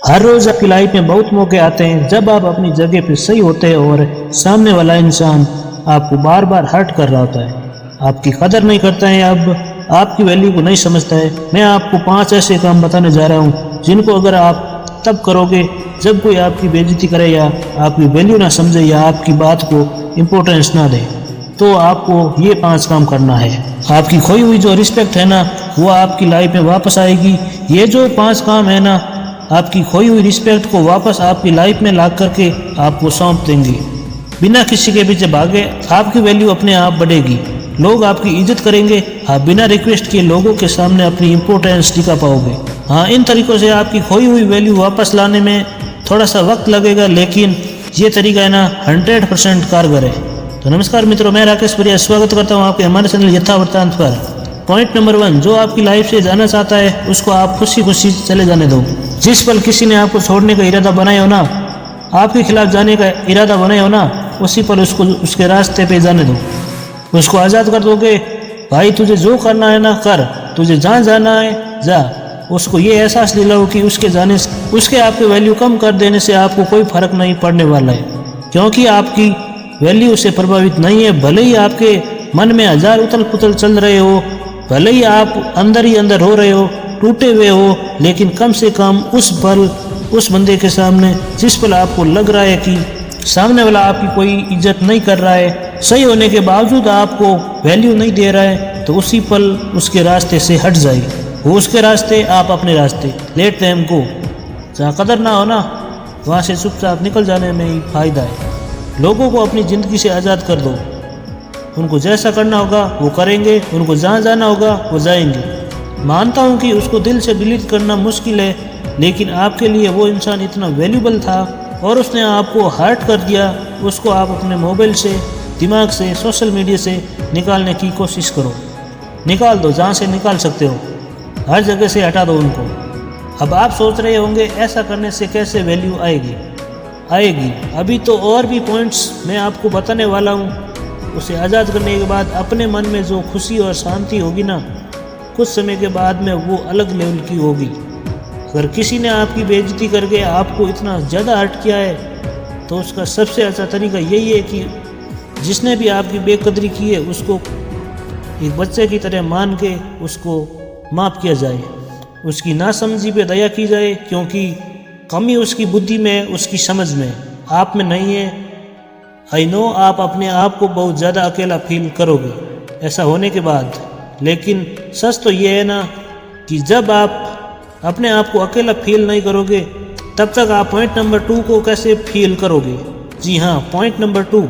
हर रोज़ आपकी लाइफ में बहुत मौके आते हैं जब आप अपनी जगह पे सही होते हैं और सामने वाला इंसान आपको बार बार हर्ट कर रहा होता है, आपकी कदर नहीं करता है, अब आपकी वैल्यू को नहीं समझता है। मैं आपको 5 ऐसे काम बताने जा रहा हूँ जिनको अगर आप तब करोगे जब कोई आपकी बेइज्जती करे या आपकी वैल्यू ना समझे या आपकी बात को इम्पोर्टेंस ना दे, तो आपको ये 5 काम करना है। आपकी खोई हुई जो रिस्पेक्ट है ना, वो आपकी लाइफ में वापस आएगी। ये जो 5 काम है ना, आपकी खोई हुई रिस्पेक्ट को वापस आपकी लाइफ में ला करके आपको सौंप देंगे। बिना किसी के पीछे भागे आपकी वैल्यू अपने आप बढ़ेगी, लोग आपकी इज्जत करेंगे। आप बिना रिक्वेस्ट किए लोगों के सामने अपनी इम्पोर्टेंस दिखा पाओगे। हाँ, इन तरीक़ों से आपकी खोई हुई वैल्यू वापस लाने में थोड़ा सा वक्त लगेगा, लेकिन ये तरीका है ना 100% कारगर है। तो नमस्कार मित्रों, मैं राकेश परिया स्वागत करता हूँ आपके हमारे चैनल यथावृत्तांत पर। पॉइंट नंबर 1, जो आपकी लाइफ से जाना चाहता है उसको आप खुशी खुशी चले जाने दो। जिस पल किसी ने आपको छोड़ने का इरादा बनाया हो ना, आपके खिलाफ जाने का इरादा बनाया हो ना, उसी पल उसको उसके रास्ते पे जाने दो। उसको आज़ाद कर दोगे, भाई तुझे जो करना है ना कर, तुझे जहाँ जाना है जा। उसको ये एहसास दिलाओ कि उसके जाने से, उसके आपकी वैल्यू कम कर देने से आपको कोई फर्क नहीं पड़ने वाला है, क्योंकि आपकी वैल्यू से प्रभावित नहीं है। भले ही आपके मन में हजार उथल पुथल चल रहे हो, भले ही आप अंदर ही अंदर हो रहे हो, टूटे हुए हो, लेकिन कम से कम उस पल उस बंदे के सामने जिस पल आपको लग रहा है कि सामने वाला आपकी कोई इज्जत नहीं कर रहा है, सही होने के बावजूद आपको वैल्यू नहीं दे रहा है, तो उसी पल उसके रास्ते से हट जाए। वो उसके रास्ते, आप अपने रास्ते। Let them go. जहाँ कदर ना हो ना, वहाँ से चुपचाप निकल जाने में ही फायदा है। लोगों को अपनी ज़िंदगी से आज़ाद कर दो। उनको जैसा करना होगा वो करेंगे, उनको जहाँ जाना होगा वो जाएंगे। मानता हूँ कि उसको दिल से डिलीट करना मुश्किल है, लेकिन आपके लिए वो इंसान इतना वैल्यूबल था और उसने आपको हर्ट कर दिया। उसको आप अपने मोबाइल से, दिमाग से, सोशल मीडिया से निकालने की कोशिश करो। निकाल दो, जहाँ से निकाल सकते हो, हर जगह से हटा दो उनको। अब आप सोच रहे होंगे ऐसा करने से कैसे वैल्यू आएगी। अभी तो और भी पॉइंट्स मैं आपको बताने वाला हूँ। उसे आज़ाद करने के बाद अपने मन में जो खुशी और शांति होगी ना, कुछ समय के बाद में वो अलग लेवल की होगी। अगर किसी ने आपकी बेइज्जती करके आपको इतना ज़्यादा हर्ट किया है, तो उसका सबसे अच्छा तरीका यही है कि जिसने भी आपकी बेकदरी की है उसको एक बच्चे की तरह मान के उसको माफ़ किया जाए। उसकी नासमझी पे दया की जाए, क्योंकि कमी उसकी बुद्धि में, उसकी समझ में, आप में नहीं है। आई नो आप अपने आप को बहुत ज़्यादा अकेला फील करोगे ऐसा होने के बाद, लेकिन सच तो ये है ना कि जब आप अपने आप को अकेला फील नहीं करोगे, तब तक आप पॉइंट नंबर 2 को कैसे फील करोगे। जी हाँ, पॉइंट नंबर 2,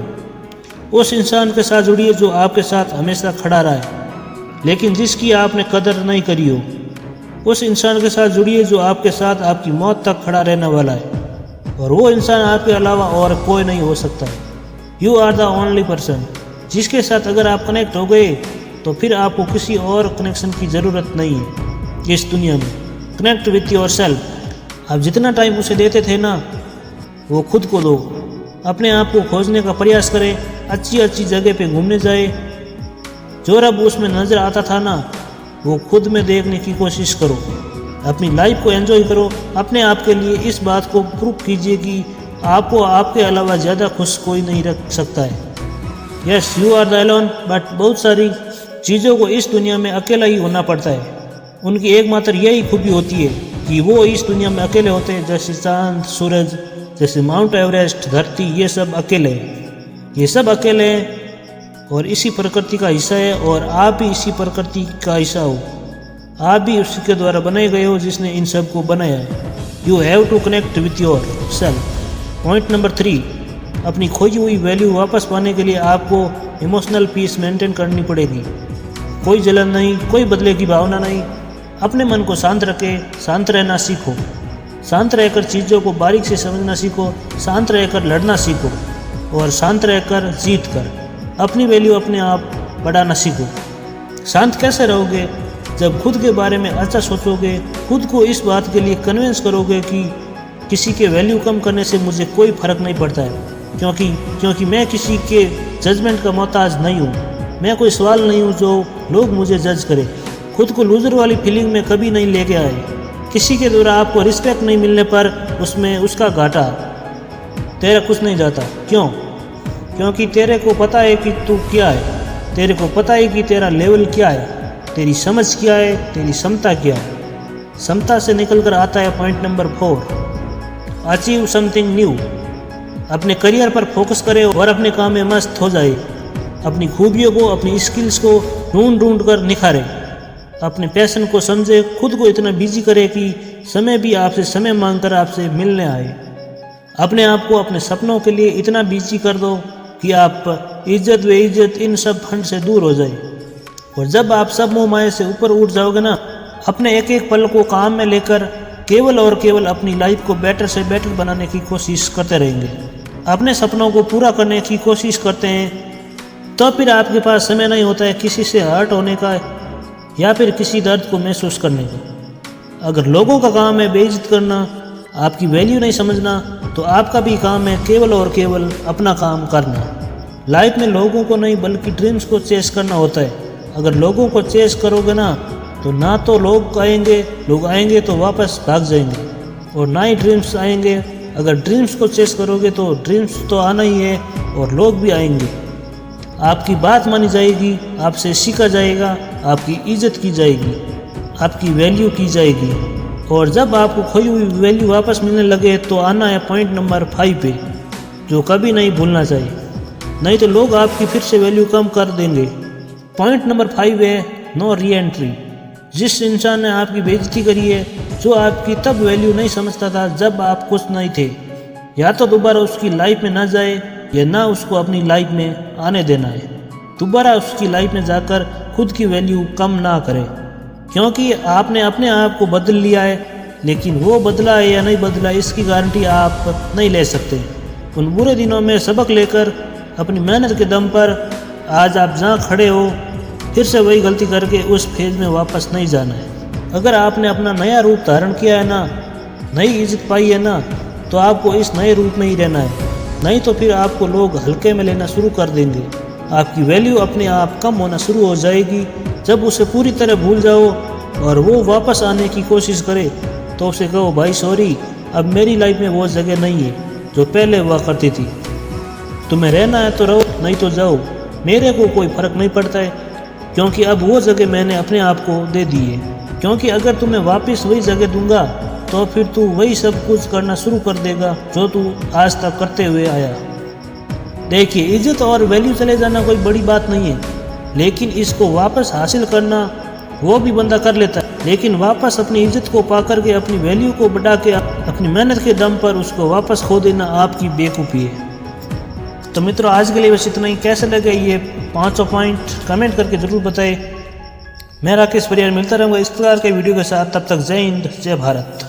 उस इंसान के साथ जुड़िए जो आपके साथ हमेशा खड़ा रहा है लेकिन जिसकी आपने कदर नहीं करी हो। उस इंसान के साथ जुड़िए जो आपके साथ आपकी मौत तक खड़ा रहने वाला है, और वो इंसान आपके अलावा और कोई नहीं हो सकता। You are the only person जिसके साथ अगर आप कनेक्ट हो गए तो फिर आपको किसी और कनेक्शन की ज़रूरत नहीं है इस दुनिया में। Connect with your self. आप जितना टाइम उसे देते थे ना, वो खुद को दो। अपने आप को खोजने का प्रयास करें, अच्छी अच्छी जगह पे घूमने जाए। जो रब उसमें नज़र आता था ना, वो खुद में देखने की कोशिश करो। अपनी लाइफ को एंजॉय करो। अपने आप के लिए इस बात को प्रूव कीजिए कि आपको आपके अलावा ज़्यादा खुश कोई नहीं रख सकता है। Yes, you are the alone, but बहुत सारी चीज़ों को इस दुनिया में अकेला ही होना पड़ता है। उनकी एकमात्र यही खूबी होती है कि वो इस दुनिया में अकेले होते हैं। जैसे चांद, सूरज, जैसे माउंट एवरेस्ट, धरती, ये सब अकेले हैं। ये सब अकेले हैं और इसी प्रकृति का हिस्सा है, और आप भी इसी प्रकृति का हिस्सा हो। आप भी उसी के द्वारा बनाए गए हो जिसने इन सब को बनाया है। You have to connect with yourself. Point number 3, अपनी खोई हुई वैल्यू वापस पाने के लिए आपको इमोशनल पीस मेंटेन करनी पड़ेगी। कोई जलन नहीं, कोई बदले की भावना नहीं। अपने मन को शांत रखें, शांत रहना सीखो। शांत रहकर चीज़ों को बारीक से समझना सीखो। शांत रहकर लड़ना सीखो, और शांत रहकर जीत कर अपनी वैल्यू अपने आप बढ़ाना सीखो। शांत कैसे रहोगे? जब खुद के बारे में अच्छा सोचोगे, खुद को इस बात के लिए कन्विंस करोगे कि किसी के वैल्यू कम करने से मुझे कोई फ़र्क नहीं पड़ता है, क्योंकि मैं किसी के जजमेंट का मोहताज नहीं हूँ। मैं कोई सवाल नहीं हूँ जो लोग मुझे जज करें। खुद को लूज़र वाली फीलिंग में कभी नहीं लेके आए। किसी के द्वारा आपको रिस्पेक्ट नहीं मिलने पर उसमें उसका घाटा, तेरा कुछ नहीं जाता। क्यों? क्योंकि तेरे को पता है कि तू क्या है, तेरे को पता है कि तेरा लेवल क्या है, तेरी समझ क्या है, तेरी क्षमता क्या है। क्षमता से निकल कर आता है point number 4, achieve something new. अपने करियर पर फोकस करे और अपने काम में मस्त हो जाए। अपनी खूबियों को, अपनी स्किल्स को ढूंढ कर निखारे। अपने पैशन को समझे, खुद को इतना बिजी करे कि समय भी आपसे समय मांगकर आपसे मिलने आए। अपने आप को अपने सपनों के लिए इतना बिजी कर दो कि आप इज्जत व इज्जत इन सब फंड से दूर हो जाए। और जब आप सब मोह माया से ऊपर उठ जाओगे ना, अपने एक एक पल को काम में लेकर केवल और केवल अपनी लाइफ को बेटर से बेटर बनाने की कोशिश करते रहेंगे, अपने सपनों को पूरा करने की कोशिश करते हैं, तो फिर आपके पास समय नहीं होता है किसी से हर्ट होने का या फिर किसी दर्द को महसूस करने का। अगर लोगों का काम है बेइज्जत करना, आपकी वैल्यू नहीं समझना, तो आपका भी काम है केवल और केवल अपना काम करना। लाइफ में लोगों को नहीं बल्कि ड्रीम्स को चेस करना होता है। अगर लोगों को चेस करोगे ना तो लोग आएंगे तो वापस भाग जाएंगे, और ना ही ड्रीम्स आएंगे। अगर ड्रीम्स को चेस करोगे तो ड्रीम्स तो आना ही है और लोग भी आएंगे। आपकी बात मानी जाएगी, आपसे सीखा जाएगा, आपकी इज्जत की जाएगी, आपकी वैल्यू की जाएगी। और जब आपको खोई हुई वैल्यू वापस मिलने लगे तो आना है पॉइंट नंबर 5 पे, जो कभी नहीं भूलना चाहिए, नहीं तो लोग आपकी फिर से वैल्यू कम कर देंगे। पॉइंट नंबर 5 है नो री एंट्री। जिस इंसान ने आपकी बेइज्जती करी है, जो आपकी तब वैल्यू नहीं समझता था जब आप कुछ नहीं थे, या तो दोबारा उसकी लाइफ में ना जाए या ना उसको अपनी लाइफ में आने देना है। दोबारा उसकी लाइफ में जाकर खुद की वैल्यू कम ना करें, क्योंकि आपने अपने आप को बदल लिया है, लेकिन वो बदला है या नहीं बदला इसकी गारंटी आप नहीं ले सकते। उन बुरे दिनों में सबक लेकर अपनी मेहनत के दम पर आज आप जहाँ खड़े हो, फिर से वही गलती करके उस फेज में वापस नहीं जाना है। अगर आपने अपना नया रूप धारण किया है ना, नई इज्जत पाई है ना, तो आपको इस नए रूप में ही रहना है, नहीं तो फिर आपको लोग हल्के में लेना शुरू कर देंगे। आपकी वैल्यू अपने आप कम होना शुरू हो जाएगी। जब उसे पूरी तरह भूल जाओ और वो वापस आने की कोशिश करे तो उसे कहो, भाई सॉरी, अब मेरी लाइफ में वो जगह नहीं है जो पहले हुआ करती थी। तुम्हें रहना है तो रहो, नहीं तो जाओ, मेरे को कोई फ़र्क नहीं पड़ता है, क्योंकि अब वो जगह मैंने अपने आप को दे दी है। क्योंकि अगर तुम्हें वापस वही जगह दूंगा तो फिर तू वही सब कुछ करना शुरू कर देगा जो तू आज तक करते हुए आया। देखिए, इज्जत और वैल्यू चले जाना कोई बड़ी बात नहीं है, लेकिन इसको वापस हासिल करना वो भी बंदा कर लेता है, लेकिन वापस अपनी इज्जत को पा करके अपनी वैल्यू को बढ़ा के अपनी मेहनत के दम पर उसको वापस खो देना आपकी बेवकूफ़ी है। तो मित्रों, आज के लिए बस इतना ही। कैसे लगे ये 5 पॉइंट कमेंट करके ज़रूर बताएं। मैं राकेश परियार मिलता रहूँगा इस प्रकार के वीडियो के साथ। तब तक जय हिंद, जय भारत।